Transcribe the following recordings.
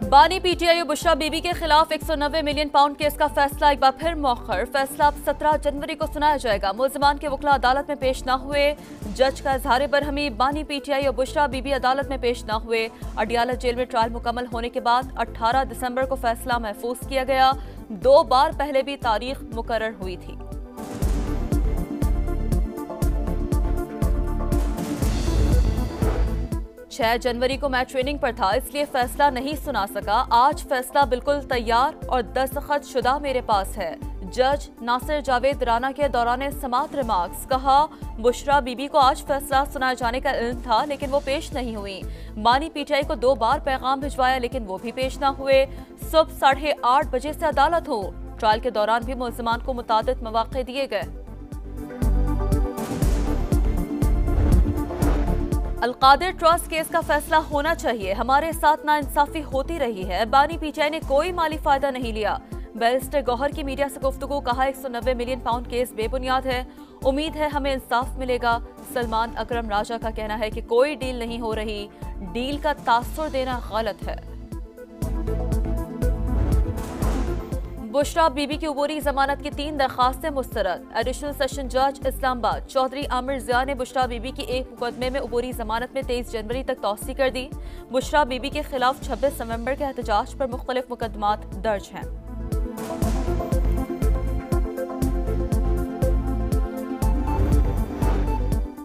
बानी पीटीआई बुशरा बीबी के खिलाफ 190 मिलियन पाउंड केस का फैसला एक बार फिर मौखर। फैसला अब 17 जनवरी को सुनाया जाएगा। मुल्जिमान के वकील अदालत में पेश न हुए। जज का इजहार बरहमी। बानी पीटीआई और बुशरा बीबी अदालत में पेश न हुए। अडियाला जेल में ट्रायल मुकम्मल होने के बाद 18 दिसंबर को फैसला महफूज किया गया। 2 बार पहले भी तारीख मुकर्रर हुई थी। छह जनवरी को मैं ट्रेनिंग पर था, इसलिए फैसला नहीं सुना सका। आज फैसला बिल्कुल तैयार और दस्तखत शुदा मेरे पास है। जज नासिर जावेद राना के दौरान समात रिमार्क्स। कहा, बुशरा बीबी को आज फैसला सुनाए जाने का इल्म था, लेकिन वो पेश नहीं हुई। बानी पीटीआई को 2 बार पैगाम भिजवाया, लेकिन वो भी पेश न हुए। सुबह 8:30 बजे से अदालत हो। ट्रायल के दौरान भी मुल्जिमान को मुतादिद मौके दिए गए। अलकादिर ट्रस्ट केस का फैसला होना चाहिए। हमारे साथ नाइंसाफी होती रही है। बानी पीटीआई ने कोई माली फायदा नहीं लिया। बैरिस्टर गौहर की मीडिया से गुफ्तगू। कहा, 190 मिलियन पाउंड केस बेबुनियाद है। उम्मीद है हमें इंसाफ मिलेगा। सलमान अकरम राजा का कहना है कि कोई डील नहीं हो रही। डील का तासुर देना गलत है। बुशरा बीबी की उबूरी जमानत की 3 दरखास्तें मुस्तरद। एडिशनल सेशन जज इस्लामाबाद चौधरी आमिर जिया ने बुशरा बीबी की एक मुकदमे में उबूरी जमानत में 23 जनवरी तक तौसी कर दी। बुशरा बीबी के खिलाफ 26 नवंबर के एहतजाज पर मुख्तलिफ मुकदमात दर्ज हैं।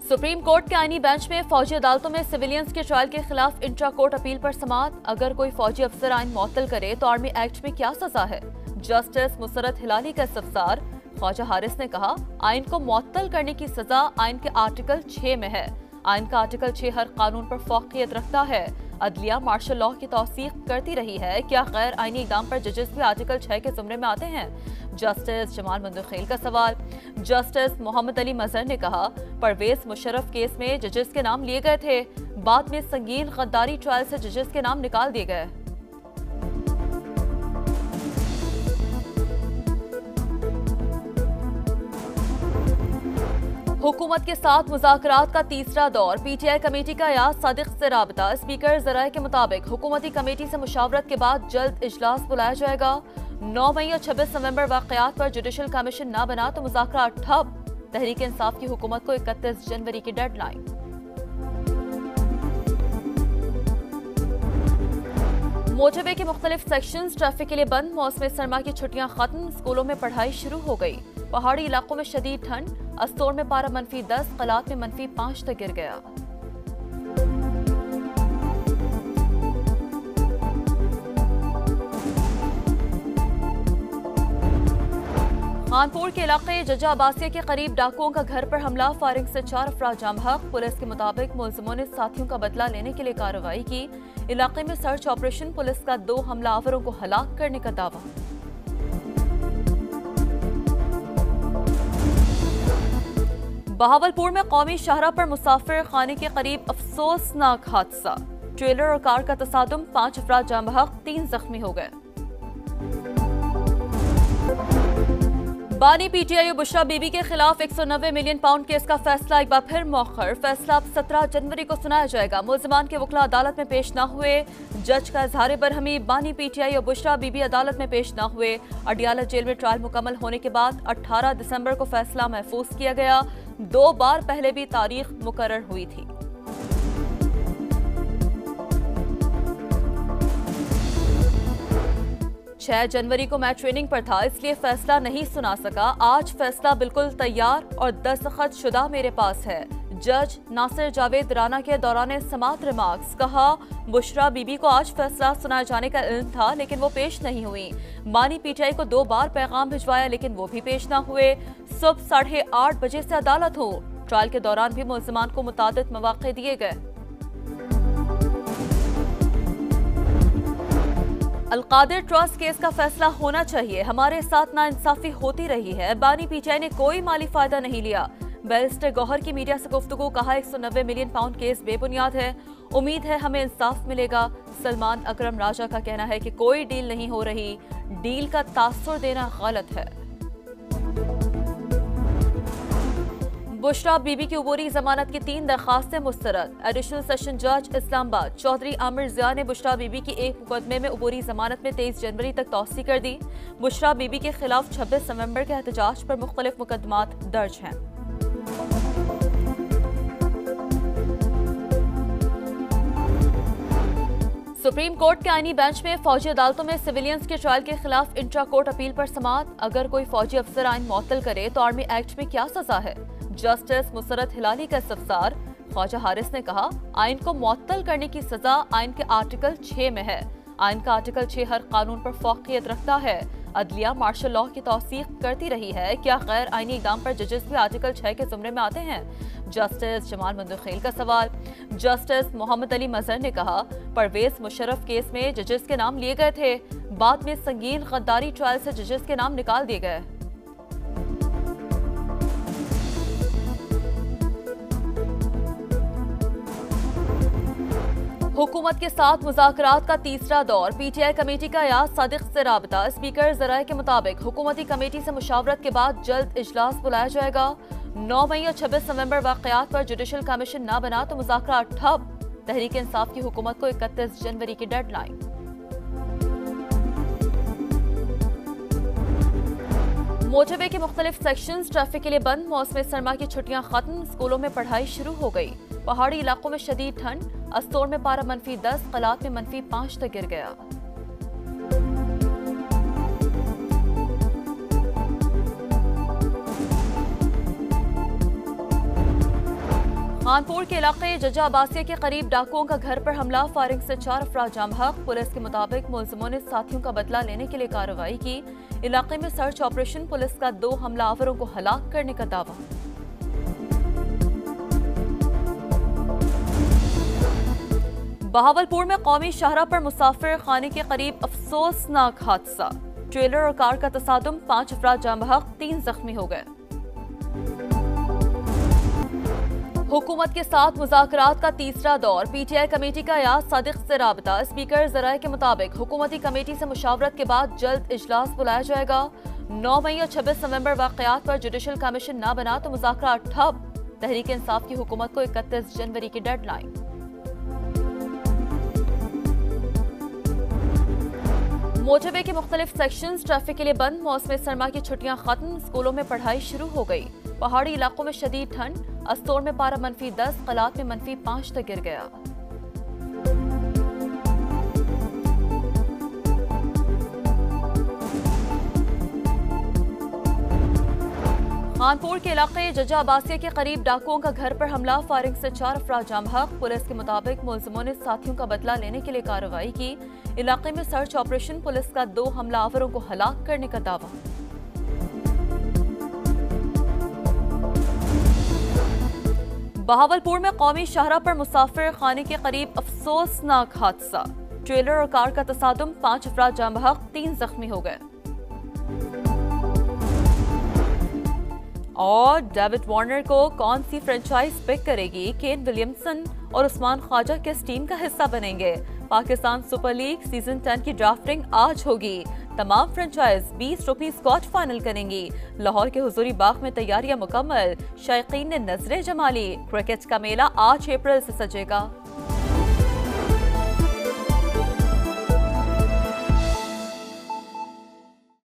सुप्रीम कोर्ट के आईनी बेंच में फौजी अदालतों में सिविलियंस के ट्रायल के खिलाफ इंट्रा कोर्ट अपील पर समाअत। अगर कोई फौजी अफसर आइन मुअत्तल करे तो आर्मी एक्ट में क्या सजा है? जस्टिस मुसरत हिलाली का इस्तफसार। ख्वाजा हारिस ने कहा, आइन को मुअत्तल करने की सजा आइन के आर्टिकल 6 में है। आइन का आर्टिकल 6 हर कानून पर फौकियत रखता है। अदलिया मार्शल लॉ की तौसीक करती रही है। क्या गैर आइनी इक़दाम पर जजेस भी आर्टिकल 6 के जुमरे में आते हैं? जस्टिस जमाल मंदखेल का सवाल। जस्टिस मोहम्मद अली मजहर ने कहा, परवेज मुशर्रफ केस में जजेस के नाम लिए गए थे। बाद में संगीन गद्दारी ट्रायल से जजेस के नाम निकाल दिए गए। हुकूमत के साथ मुज़ाकरात का तीसरा दौर। पीटीआई कमेटी का याद सादिक से राबता। स्पीकर ज़राए के मुताबिक हुकूमती कमेटी से मुशावरत के बाद जल्द इजलास बुलाया जाएगा। 9 मई और 26 नवंबर वाक़यात पर जुडिशल कमीशन न बना तो मुज़ाकरात ठप। तहरीक इंसाफ की हुकूमत को 31 जनवरी की डेडलाइन। मोटरवे के मुख्तलिफ सेक्शंस ट्रैफिक के लिए बंद। मौसम सरमा की छुट्टियां खत्म। स्कूलों में पढ़ाई शुरू हो गई। पहाड़ी इलाकों में शदीद ठंड। अस्तोर में पारा -10, कलात में -5 तक गिर गया। खानपुर के इलाके जजा अब्बासिया के करीब डाकुओं का घर पर हमला। फायरिंग से 4 अफराद जाम हक। पुलिस के मुताबिक मुलजिमों ने साथियों का बदला लेने के लिए कार्रवाई की। इलाके में सर्च ऑपरेशन। पुलिस का 2 हमलावरों को हलाक करने का दावा। बहावलपुर में कौमी शाहरा पर मुसाफिर खाने के करीब अफसोसनाक हादसा। ट्रेलर और कार का तसादुम। 5 अफराद जाम हक, 3 जख्मी हो गए। बानी पीटीआई और बुशरा बीबी के खिलाफ 190 मिलियन पाउंड केस का फैसला एक बार फिर मौखर। फैसला अब 17 जनवरी को सुनाया जाएगा। मुल्जिमान के वकील अदालत में पेश न हुए। जज का इजहार बरहमी। बानी पीटीआई और बुशरा बीबी अदालत में पेश न हुए। अडियाला जेल में ट्रायल मुकम्मल होने के बाद 18 दिसंबर को फैसला महफूज किया गया। 2 बार पहले भी तारीख मुकर्रर हुई थी। छह जनवरी को मैं ट्रेनिंग पर था, इसलिए फैसला नहीं सुना सका। आज फैसला बिल्कुल तैयार और दस्तखत शुदा मेरे पास है। जज नासिर जावेद राना के दौरान समात रिमार्क्स। कहा, बुशरा बीबी को आज फैसला सुनाए जाने का इल्म था, लेकिन वो पेश नहीं हुई। बानी पीटीआई को 2 बार पैगाम भिजवाया, लेकिन वो भी पेश न हुए। सुबह 8:30 बजे से अदालत हो। ट्रायल के दौरान भी मुल्जिमान को मुतादिद मौके दिए गए। अलकादिर ट्रस्ट केस का फैसला होना चाहिए। हमारे साथ नाइंसाफी होती रही है। बानी पीटीआई ने कोई माली फायदा नहीं लिया। बैरिस्टर गौहर की मीडिया से गुफ्तगू। कहा, 190 मिलियन पाउंड केस बेबुनियाद है। उम्मीद है हमें इंसाफ मिलेगा। सलमान अकरम राजा का कहना है कि कोई डील नहीं हो रही। डील का तासुर देना गलत है। बुशरा बीबी की उबूरी जमानत की 3 दरखास्तें मुस्तरद। एडिशनल सेशन जज इस्लामाबाद चौधरी आमिर जिया ने बुशरा बीबी की एक मुकदमे में उबूरी जमानत में 23 जनवरी तक तौसी कर दी। बुशरा बीबी के खिलाफ 26 नवंबर के एहतजाज पर मुख्तलिफ मुकदमात दर्ज हैं। सुप्रीम कोर्ट के आईनी बेंच में फौजी अदालतों में सिविलियंस के ट्रायल के खिलाफ इंट्रा कोर्ट अपील पर समाअत। अगर कोई फौजी अफसर आइन मुअत्तल करे तो आर्मी एक्ट में क्या सजा है? जस्टिस मुसरत हिलाली का इस्तफसार। ख्वाजा हारिस ने कहा, आइन को मुअत्तल करने की सजा आइन के आर्टिकल 6 में है। आइन का आर्टिकल 6 हर कानून पर फौकियत रखता है। अदलिया मार्शल लॉ की तौसीक करती रही है। क्या गैर आइनी इक़दाम पर जजेस भी आर्टिकल 6 के ज़ुमरे में आते हैं? जस्टिस जमाल मंदुखेल का सवाल। जस्टिस मोहम्मद अली मजहर ने कहा, परवेज मुशर्रफ केस में जजेस के नाम लिए गए थे, बाद में संगीन गद्दारी ट्रायल से जजेस के नाम निकाल दिए गए। हुकूमत के साथ मुज़ाकरात का तीसरा दौर। पीटीआई कमेटी का याद सादिक से राबता। स्पीकर ज़राए के मुताबिक हुकूमती कमेटी से मुशावरत के बाद जल्द इजलास बुलाया जाएगा। 9 मई और 26 नवंबर वाक़यात पर जुडिशल कमीशन न बना तो मुज़ाकरात ठप। तहरीक इंसाफ की हुकूमत को 31 जनवरी की डेडलाइन। मोटरवे के मुख्तलिफ सेक्शंस ट्रैफिक के लिए बंद। मौसम सरमा की छुट्टियां खत्म। स्कूलों में पढ़ाई शुरू हो गई। पहाड़ी इलाकों में शदीद ठंड। अस्तोर में पारा -10, कलात में -5 तक गिर गया। खानपुर के इलाके जजा अब्बासिया के करीब डाकुओं का घर पर हमला। फायरिंग से 4 अफराद जाम हक। पुलिस के मुताबिक मुलजिमों ने साथियों का बदला लेने के लिए कार्रवाई की। इलाके में सर्च ऑपरेशन। पुलिस का 2 हमलावरों को हलाक करने का दावा। बहावलपुर में कौमी शाहरा पर मुसाफिर खाने के करीब अफसोसनाक हादसा। ट्रेलर और कार का तसादुम। 5 अफराद जाम बहक, 3 जख्मी हो गए। हुकूमत के साथ मुज़ाकरात का तीसरा दौर। पीटीआई कमेटी का याद सादिक से राबता। स्पीकर ज़राए के मुताबिक हुकूमती कमेटी से मुशावरत के बाद जल्द इजलास बुलाया जाएगा। 9 मई और 26 नवंबर वाक़यात पर जुडिशल कमीशन न बना तो मुज़ाकरात ठप। तहरीक इंसाफ की हुकूमत को 31 जनवरी की डेडलाइन। मोटरवे के मुख्तलिफ सेक्शंस ट्रैफिक के लिए बंद। मौसम सरमा की छुट्टियां खत्म। स्कूलों में पढ़ाई शुरू हो गई। पहाड़ी इलाकों में शदीद ठंड। अस्तोर में पारा -10, कलात में -5 तक गिर गया। खानपुर के इलाके जजा अब्बासिया के करीब डाकुओं का घर पर हमला। फायरिंग से 4 अफराद जाम हक। पुलिस के मुताबिक मुलजिमों ने साथियों का बदला लेने के लिए कार्रवाई की। इलाके में सर्च ऑपरेशन। पुलिस का 2 हमलावरों को हलाक करने का दावा। बहावलपुर में कौमी शाहरा पर मुसाफिर खाने के करीब अफसोसनाक हादसा। ट्रेलर और कार का तसादुम। 5 अफराद जाम बहक, 3 जख्मी हो गए। और डेविड वार्नर को कौन सी फ्रेंचाइज पिक करेगी? केन विलियमसन और उस्मान ख्वाजा किस टीम का हिस्सा बनेंगे? पाकिस्तान सुपर लीग सीजन 10 की ड्राफ्टिंग आज होगी। तमाम फ्रेंचाइज 20 रुकनी स्क्वाड फाइनल करेंगी। लाहौर के हुजूरी बाग में तैयारियां मुकम्मल। शायकीन ने नजरें जमा ली। क्रिकेट का मेला 8 अप्रैल से सजेगा।